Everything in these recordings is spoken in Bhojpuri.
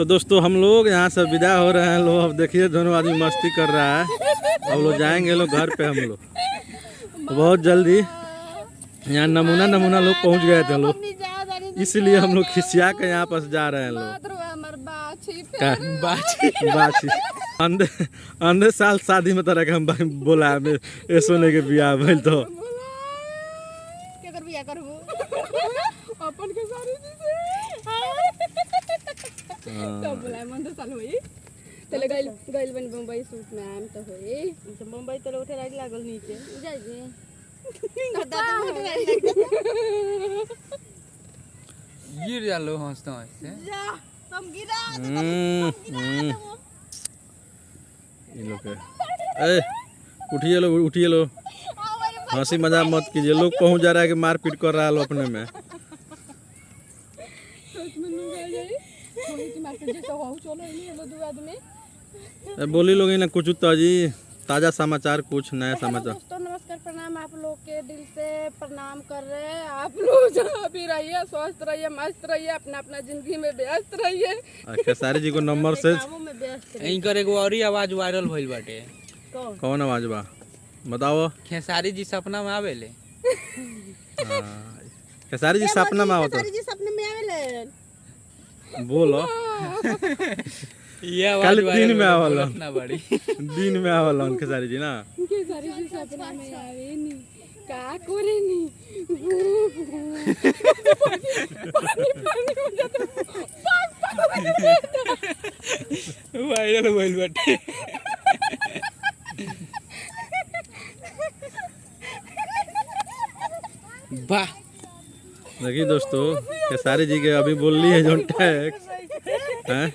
तो दोस्तों हम लोग यहाँ से विदा हो रहे हैं लोग। अब देखिए दोनों आदमी मस्ती कर रहा है। अब लोग जाएंगे लोग घर पे हम लोग बहुत जल्दी। यहाँ नमूना नमूना लोग पहुँच गए थे लोग, इसलिए हम लोग खिसिया के यहाँ पास जा रहे हैं लोग। बाछी अंधे साल शादी में तरह के हम बोला है सोने के बियाह भइल तो अपन के सारी चले गइल बन बम्बई सूट में आम तो होई तो बम्बई तो उठे राइट लागल नीचे जाई जे गिर जालो हंसते हंसते जा तुम गिरा इन लोग के उठिए लो हंसी मजाक मत कीजिए। लोग पहुंच जा रहा है कि मारपीट कर रहा है लो अपने में। बोली लोग ना कुछ तो जी ताजा समाचार कुछ नया समाचार। दोस्तों नमस्कार प्रणाम, आप लोग के दिल से प्रणाम कर रहे हैं। आप लोग जहाँ भी रहिए स्वस्थ रहिए मस्त रहिए अपना अपना जिंदगी में व्यस्त रहिए। खेसारी जी को नंबर से इनकर एगो और ही आवाज वायरल भइल बाटे। कौन आवाज बा बताओ? खेसारी जी सपना में आवेले। खेसारी जी सपना में आवत खेसारी जी सपने में आवेले बोलो ये कल दिन में आवला ना बड़ी दिन में आवला खेसारी जी ना। खेसारी जी सपना में आवे नी का करे नी वायरल भइल बाटे। वाह देखिए दोस्तों खेसारी जी के अभी बोल ली है जो टैक्स हैं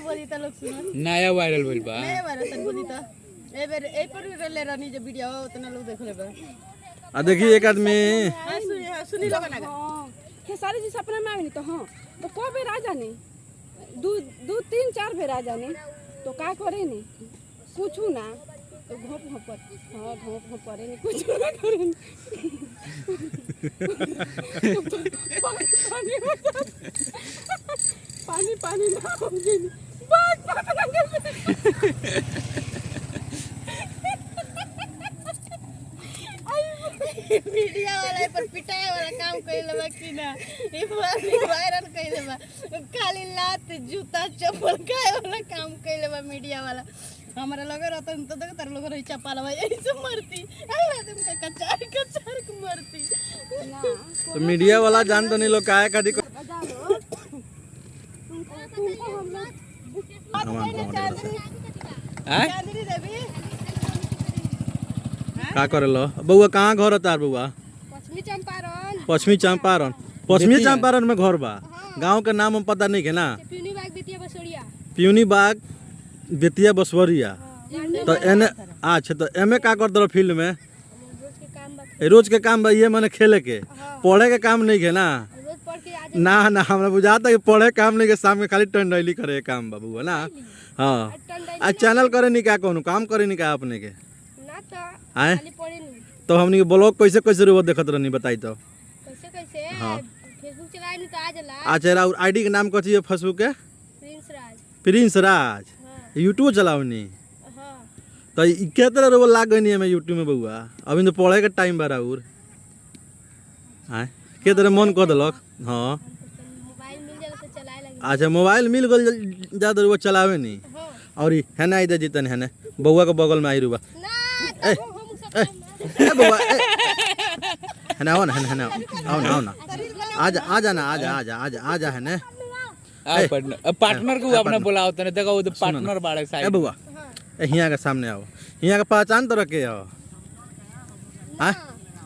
बोली त लोग सुनो नया वायरल भइल बा। नया बार तन बोली त ए बेर ए पर ले रहनी जो वीडियो उतना लोग देख लेबे। आ देखिए एक आदमी सुनी लो बना खेसारी जी सपना में आवे नी तो हां तो को बेर आ जानी दो तीन चार बेर आ जानी तो का करे नी कुछ ना तो घोप घोप हां घोप घोप करे नी कुछ ना करे नी पानी पानी ना हो गई मीडिया वाला पर पिटाए वाला काम कइले बा कि ना ई वायरल कइले बा खाली लात जूता चप्पल खाए वाला काम कइले बा मीडिया वाला। हमारा लगे रहता तो देख तार लोग रही चपाल भाई ऐसे मरती अल्लाह तुमका कचार कचार के मरती ना तो मीडिया वाला जान तो नहीं लोग काहे कदी को का करेलो बउआ कहाँ घर तार बउआ? पश्चिमी चंपारण पश्चिमी चंपारण में घर बा। गांव के नाम हम पता नहीं है ना। प्यूनी बाग बेतिया बसवरिया तो एने अच्छा तो एमे का कर दो फील्ड में रोज के काम बा ये मैंने खेले के पढ़े के काम नहीं है ना। ना ना हमरा बुझाता कि पढ़े काम नहीं के शाम में खाली टंडैली करे काम बाबू ना। हाँ आज चैनल करे नहीं क्या कोनो काम करे नहीं क्या अपने के आए तो हमनी के ब्लॉग कैसे कैसे रोज देखत रहनी बताई तो हाँ अच्छा आईडी के नाम कथी है फेसबुक के? प्रिंस राज। यूट्यूब चलावनी तो केतना रोज लाग गई हमें यूट्यूब में बउआ अभी तो पढ़े के टाइम बा राउर आए के तरह मन कर दिलक। हाँ अच्छा मोबाइल मिल गल ज्यादा वो चलावे नहीं और है ना इधर जीतन है ना बउआ के बगल में आई रुबा ए बउआ है ना आओ ना आओ ना आजा ना आजा है ना पार्टनर को अपना बुलाओ तने देखो वो पार्टनर बाड़े साइड। ए बउआ हिया के सामने आओ हिया के पहचान तो रखे हो हां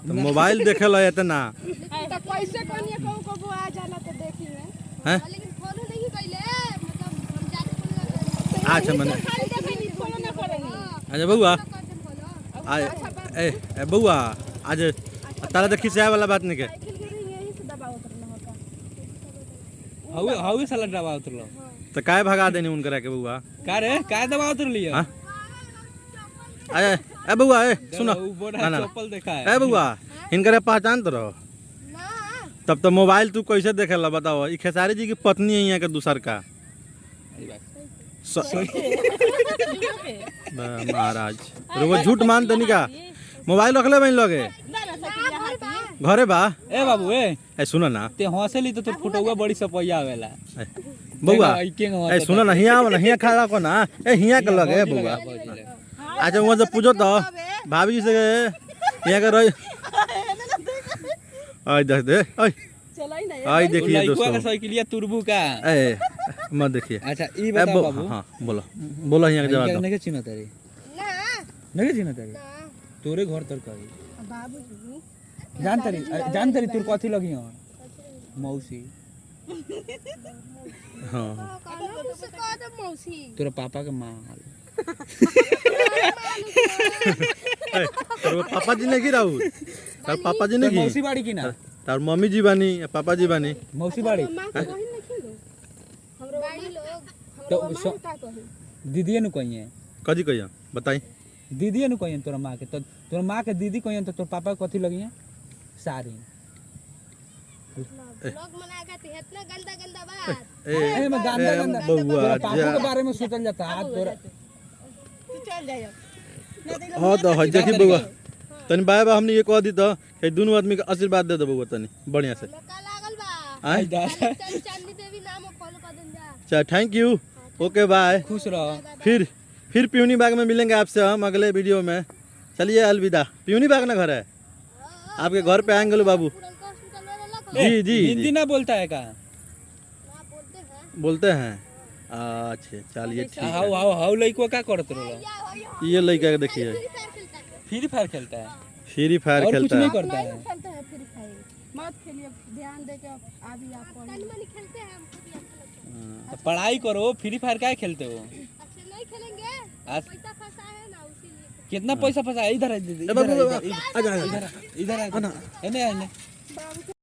तो मोबाइल देखे लो इतना तो कैसे कोनिया को आ जाना तो देखी है हैं लेकिन फॉलो नहीं कइले मतलब हम जाके अच्छा मने खाली देखनी फॉलो ना करेनी। अच्छा बउआ ए बउआ आज तारा देखी से वाला बात नहीं के हाउ साला दबा उतरलो तो काय भगा देनी उनकरा के बउआ का रे का दबा उतरलियो? हां ए बउआ ए सुनो ना चप्पल देखा है ए बउआ इनकरे पहचान तो रहो तब तो मोबाइल तू कैसे देखेला बताओ? ई खेसारी जी की पत्नी है यहाँ के दूसर का ये बात महाराज रुको झूठ मान तनी का मोबाइल रखले बहन लगे घरे बा ए बाबू ए सुनो ना ते हंसेली तो तोर फोटोवा बड़ी सपैया आवेला बउआ ए सुनो ना हिया हिया खड़ा को ना ए हिया के लगे बउआ अच्छा वहां से पूछो तो भाभी से हिया के रह आई देख दे आई देखिए लइकवा का दोस्तों साइकिलिया तुरबू का ए मत देखिए अच्छा ई बता बाबू हां बोलो बोलो हिया के जवाब दो नहीं चिन्ह तारे नहीं चिन्ह तारे तोरे घर तर कही जान तारी तोर कथी लगी हो मौसी हां तोरा पापा के मां तो पापा जी ने की राहुल तार पापा जी ने की मौसी बाड़ी की ना तार मम्मी जी बानी या पापा जी बानी मौसी बाड़ी तो दीदी नु कहिए कजी कहिया बताई दीदी नु कहिए तोरा मां के तो तोरा मां के दीदी कहिए तो तोर पापा के कथी लगिए सारी लोग मनाएगा तो इतना गंदा गंदा बात ए मैं गंदा गंदा बउआ तोरा पापा के बारे में सोचल जाता हाथ तोरा तू चल जाइयो हां तो है देखी बउआ तनी बाय बा हमने ये कह दी तो कि दोनों आदमी के आशीर्वाद दे दो बउआ तनी बढ़िया से का लागल बा आय चांदी देवी नाम फॉलो कर देन जा अच्छा थैंक यू ओके बाय खुश रह फिर प्यूनी बाग में मिलेंगे आपसे हम अगले वीडियो में चलिए अलविदा प्यूनी बाग ना घर है आपके घर पे आएंगे लो बाबू जी जी हिंदी ना बोलता है का बोलते हैं अच्छा चलिए ठीक है हाउ हाउ हाउ लइको का करत रहो ये लड़का के देखिए फ्री फायर खेलता है फ्री फायर और कुछ खेलता नहीं है करता है खेलते हैं फ्री फायर मत खेलिए ध्यान दे के अभी आप पढ़िए खेलते हैं हमको भी अच्छा लगता है तो पढ़ाई करो फ्री फायर क्या खेलते हो अच्छा नहीं खेलेंगे आज पैसा फंसा है ना उसीलिए कितना पैसा फंसा है? इधर बाबू, इधर आजा, आजा। इधर इधर इधर